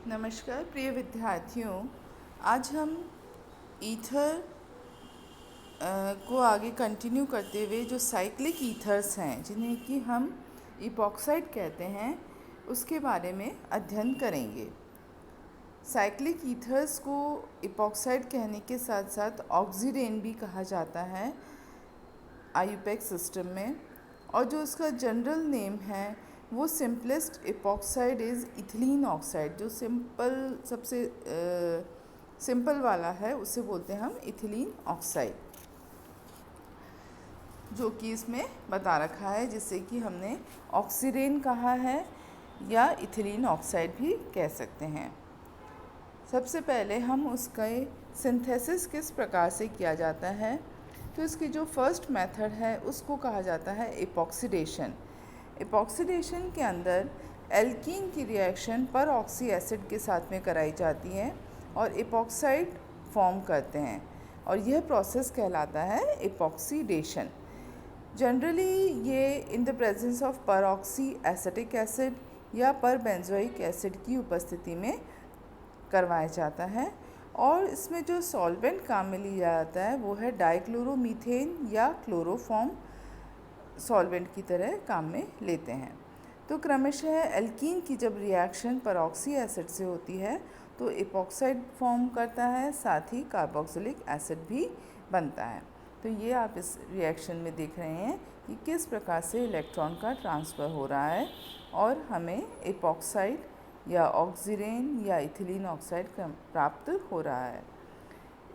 नमस्कार प्रिय विद्यार्थियों। आज हम ईथर को आगे कंटिन्यू करते हुए जो साइक्लिक ईथर्स हैं जिन्हें कि हम इपॉक्साइड कहते हैं उसके बारे में अध्ययन करेंगे। साइक्लिक ईथर्स को इपॉक्साइड कहने के साथ साथ ऑक्सीडेन भी कहा जाता है आईयूपैक सिस्टम में, और जो उसका जनरल नेम है वो simplest epoxide is ethylene oxide. जो सबसे सिंपल वाला है उसे बोलते हैं हम इथिलीन ऑक्साइड, जो कि इसमें बता रखा है, जिससे कि हमने ऑक्सीडेन कहा है या इथिलीन ऑक्साइड भी कह सकते हैं। सबसे पहले हम उसका सिंथेसिस किस प्रकार से किया जाता है, तो इसकी जो फर्स्ट मेथड है उसको कहा जाता है इपॉक्सीडेशन। इपॉक्सीडेशन के अंदर एल्कीन की रिएक्शन पर ऑक्सी एसिड के साथ में कराई जाती है और इपॉक्साइड फॉर्म करते हैं, और यह प्रोसेस कहलाता है इपॉक्सीडेशन। जनरली ये इन the presence of परऑक्सी acetic acid या परबेंजोइक एसिड की उपस्थिति में करवाया जाता है, और इसमें जो सॉल्वेंट काम में लिया जाता है वो है डाइक्लोरोमीथेन या क्लोरोफॉर्म सॉल्वेंट की तरह काम में लेते हैं। तो क्रमशः एल्कीन की जब रिएक्शन परऑक्सी एसिड से होती है तो इपॉक्साइड फॉर्म करता है, साथ ही कार्बोक्सिलिक एसिड भी बनता है। तो ये आप इस रिएक्शन में देख रहे हैं कि किस प्रकार से इलेक्ट्रॉन का ट्रांसफ़र हो रहा है और हमें इपॉक्साइड या ऑक्सीडेन या इथिलीन ऑक्साइड प्राप्त हो रहा है।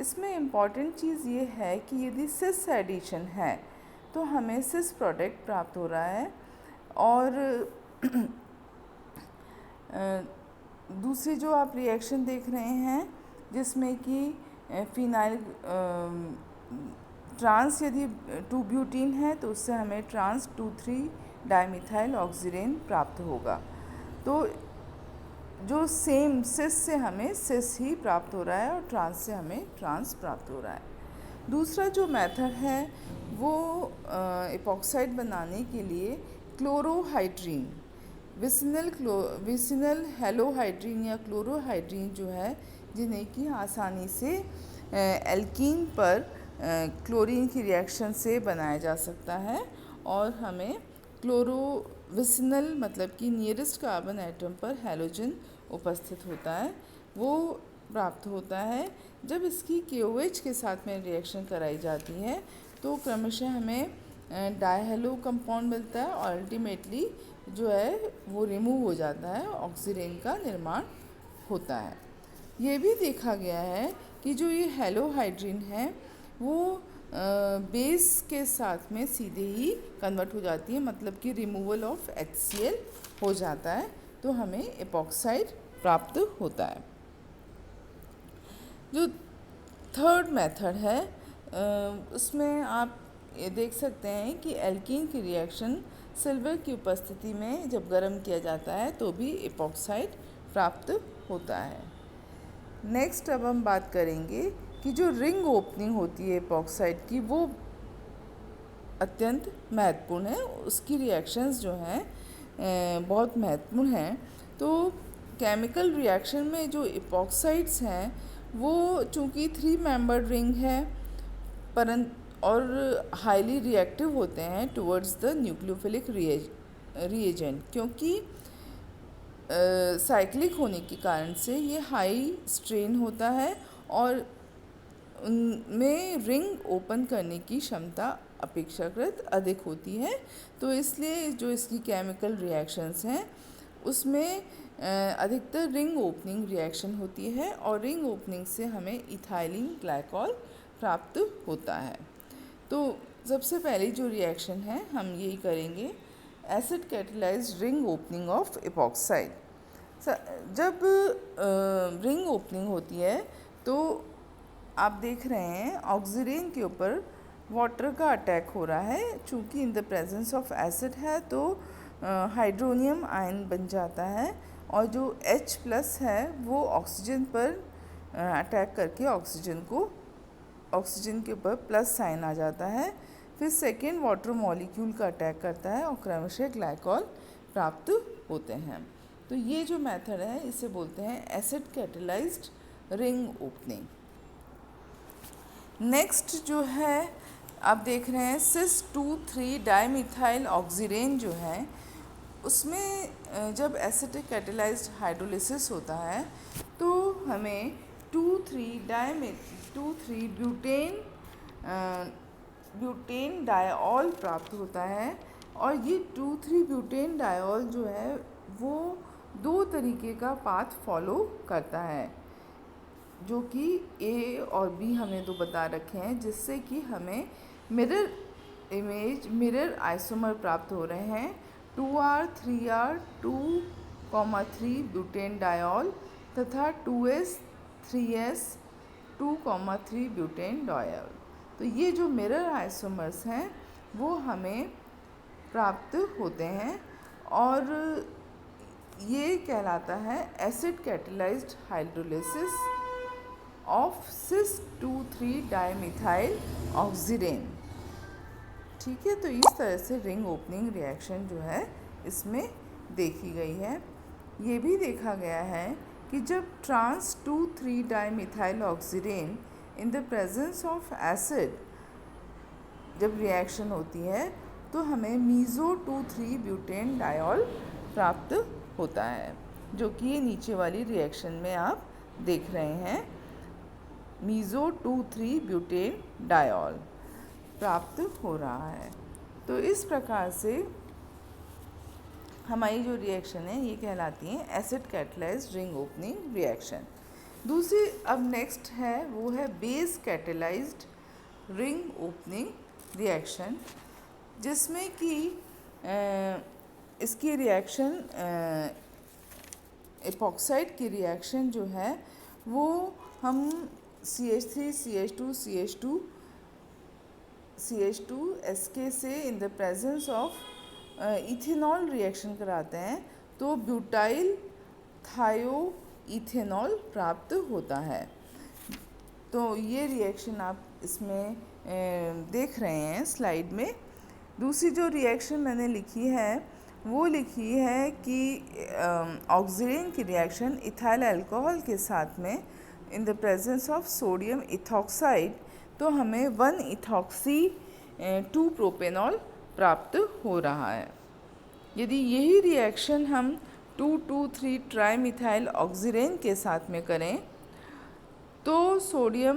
इसमें इम्पॉर्टेंट चीज़ ये है कि यदि सिस एडिशन है तो हमें सिस प्रोडक्ट प्राप्त हो रहा है, और दूसरी जो आप रिएक्शन देख रहे हैं जिसमें कि फिनाइल ट्रांस यदि 2 ब्यूटीन है तो उससे हमें ट्रांस 2,3 डाइमिथाइल ऑक्सीडेन प्राप्त होगा। तो जो सेम सिस से हमें सिस ही प्राप्त हो रहा है और ट्रांस से हमें ट्रांस प्राप्त हो रहा है। दूसरा जो मेथड है वो इपॉक्साइड बनाने के लिए क्लोरोहाइड्रीन, विसिनल हेलोहाइड्रीन या क्लोरोहाइड्रीन जो है, जिन्हें कि आसानी से एल्कीन पर क्लोरीन की रिएक्शन से बनाया जा सकता है, और हमें विसिनल मतलब कि नियरेस्ट कार्बन एटम पर हैलोजन उपस्थित होता है वो प्राप्त होता है। जब इसकी KOH के साथ में रिएक्शन कराई जाती है तो क्रमशः हमें डायहेलो कंपाउंड मिलता है, और अल्टीमेटली जो है वो रिमूव हो जाता है, ऑक्सीडेन का निर्माण होता है। ये भी देखा गया है कि जो ये हेलोहाइड्रीन है वो बेस के साथ में सीधे ही कन्वर्ट हो जाती है, मतलब कि रिमूवल ऑफ HCl हो जाता है, तो हमें इपॉक्साइड प्राप्त होता है। जो थर्ड मेथड है उसमें आप ये देख सकते हैं कि एल्कीन की रिएक्शन सिल्वर की उपस्थिति में जब गर्म किया जाता है तो भी इपॉक्साइड प्राप्त होता है। नेक्स्ट अब हम बात करेंगे कि जो रिंग ओपनिंग होती है इपॉक्साइड की वो अत्यंत महत्वपूर्ण है, उसकी रिएक्शंस जो हैं बहुत महत्वपूर्ण हैं। तो केमिकल रिएक्शन में जो इपॉक्साइड्स हैं वो चूँकि 3 मेंबर्ड रिंग है और हाईली रिएक्टिव होते हैं टुवर्ड्स द न्यूक्लियोफिलिक रिएजेंट, क्योंकि साइक्लिक होने के कारण से ये हाई स्ट्रेन होता है और उनमें रिंग ओपन करने की क्षमता अपेक्षाकृत अधिक होती है। तो इसलिए जो इसकी केमिकल रिएक्शंस हैं उसमें अधिकतर रिंग ओपनिंग रिएक्शन होती है, और रिंग ओपनिंग से हमें इथाइलिन ग्लाइकॉल प्राप्त होता है। तो सबसे पहली जो रिएक्शन है हम यही करेंगे, acid catalysed ring opening of epoxide. जब रिंग ओपनिंग होती है तो आप देख रहे हैं ऑक्सीडेन के ऊपर वाटर का अटैक हो रहा है। चूँकि इन द प्रेजेंस ऑफ एसिड है तो हाइड्रोनियम आयन बन जाता है, और जो H+ है वो ऑक्सीजन पर अटैक करके ऑक्सीजन के ऊपर प्लस साइन आ जाता है। फिर सेकेंड वाटर मॉलिक्यूल का अटैक करता है और क्रमशः ग्लाइकॉल प्राप्त होते हैं। तो ये जो मेथड है इसे बोलते हैं acid catalysed ring opening. Next जो है आप देख रहे हैं सिस 2,3 डाइमिथाइल ऑक्सीरेन जो है, उसमें जब एसिड कैटेलाइज्ड हाइड्रोलिसिस होता है तो हमें 2,3 ब्यूटेन डायऑल प्राप्त होता है। और ये 2,3 ब्यूटेन डायऑल जो है वो दो तरीके का पाथ फॉलो करता है, जो कि ए और बी हमने तो बता रखे हैं, जिससे कि हमें मिरर आइसोमर प्राप्त हो रहे हैं 2R 3R 2,3 ब्यूटेन डायऑल तथा 2S 3S 2,3 ब्यूटेन डायऑल। तो ये जो मिरर आइसोमर्स हैं वो हमें प्राप्त होते हैं और ये कहलाता है acid catalysed hydrolysis of cis 2,3 dimethyl oxirane. ठीक है, तो इस तरह से रिंग ओपनिंग रिएक्शन जो है इसमें देखी गई है। ये भी देखा गया है कि जब trans 2,3 dimethyl oxirane in the presence of acid जब रिएक्शन होती है तो हमें मीज़ो 2,3 ब्यूटेन डायऑल प्राप्त होता है, जो कि ये नीचे वाली रिएक्शन में आप देख रहे हैं। मीज़ो 2,3 ब्यूटेन डायऑल प्राप्त हो रहा है। तो इस प्रकार से हमारी जो रिएक्शन है ये कहलाती है acid catalysed ring opening reaction. दूसरी अब नेक्स्ट है वो है base catalysed ring opening reaction, जिसमें कि इसकी रिएक्शन एपॉक्साइड की रिएक्शन जो है वो हम CH3 CH2 SK से इन the presence of ethanol reaction कराते हैं तो ब्यूटाइल थायो इथेनॉल प्राप्त होता है। तो ये रिएक्शन आप इसमें देख रहे हैं स्लाइड में। दूसरी जो रिएक्शन मैंने लिखी है वो लिखी है कि ऑक्सीजन की रिएक्शन इथाइल अल्कोहल के साथ में इन the presence of sodium ethoxide तो हमें 1-इथॉक्सी 2 प्रोपेनॉल प्राप्त हो रहा है। यदि यही रिएक्शन हम 2,2,3 ट्राइमिथाइल ऑक्सीरेन के साथ में करें तो सोडियम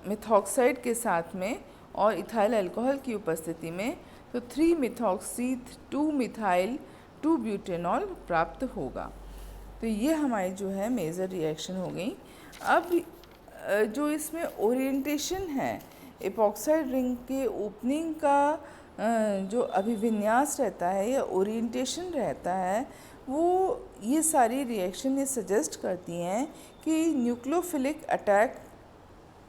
मिथॉक्साइड के साथ में और इथाइल अल्कोहल की उपस्थिति में तो 3-मिथॉक्सी 2-मिथाइल 2 ब्यूटेनॉल प्राप्त होगा। तो ये हमारी जो है मेजर रिएक्शन हो गई। अब जो इसमें ओरिएंटेशन है एपॉक्साइड रिंग के ओपनिंग का जो अभिविन्यास रहता है या ओरिएंटेशन रहता है वो ये सारी रिएक्शन ये सजेस्ट करती हैं कि न्यूक्लियोफिलिक अटैक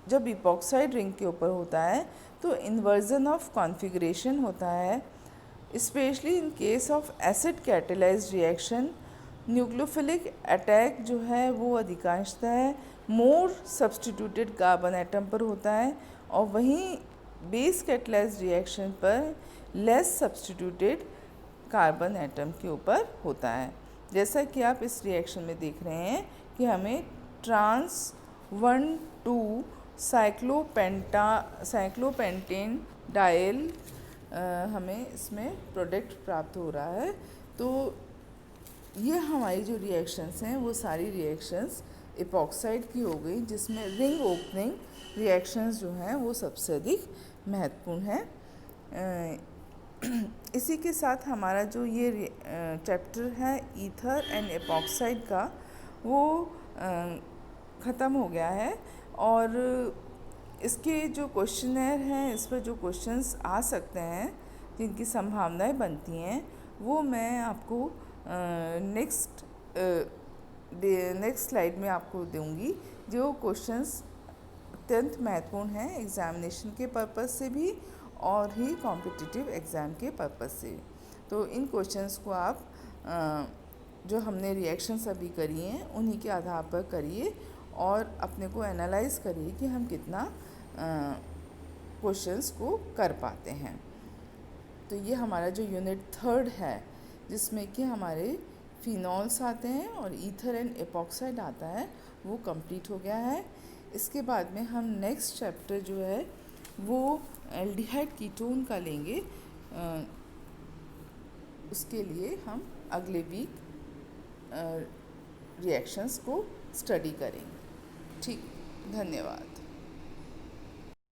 जब इपॉक्साइड रिंग के ऊपर होता है तो इन्वर्जन ऑफ कॉन्फ़िगरेशन होता है, specially in case of acid catalysed reaction. Nucleophilic attack जो है वो अधिकांशतः मोर सब्स्टिट्यूटेड कार्बन एटम पर होता है और वहीं बेस कैटेलाइज्ड रिएक्शन पर लेस सब्स्टिट्यूटेड कार्बन एटम के ऊपर होता है। जैसा कि आप इस रिएक्शन में देख रहे हैं कि हमें ट्रांस 1,2 साइक्लोपेंटेन डायल हमें इसमें प्रोडक्ट प्राप्त हो रहा है। तो ये हमारी जो रिएक्शंस हैं वो सारी रिएक्शंस एपॉक्साइड की हो गई, जिसमें रिंग ओपनिंग रिएक्शंस जो हैं वो सबसे अधिक महत्वपूर्ण है। इसी के साथ हमारा जो ये चैप्टर है ईथर एंड एपॉक्साइड का वो ख़त्म हो गया है और इसके जो क्वेश्चनर हैं इस पर जो क्वेश्चंस आ सकते हैं जिनकी संभावनाएं बनती हैं वो मैं आपको नेक्स्ट स्लाइड में आपको दूंगी। जो क्वेश्चंस अत्यंत महत्वपूर्ण हैं एग्ज़ामिनेशन के पर्पस से भी और ही कॉम्पिटिटिव एग्ज़ाम के पर्पस से। तो इन क्वेश्चंस को आप जो हमने रिएक्शंस अभी करी हैं उन्हीं के आधार पर करिए और अपने को एनालाइज करिए कि हम कितना क्वेश्चंस को कर पाते हैं। तो ये हमारा जो यूनिट 3 है जिसमें कि हमारे फिनॉल्स आते हैं और ईथर एंड एपॉक्साइड आता है, वो कंप्लीट हो गया है। इसके बाद में हम नेक्स्ट चैप्टर जो है वो एल्डिहाइड कीटोन का लेंगे। उसके लिए हम अगले वीक रिएक्शंस को स्टडी करेंगे। ठीक, धन्यवाद।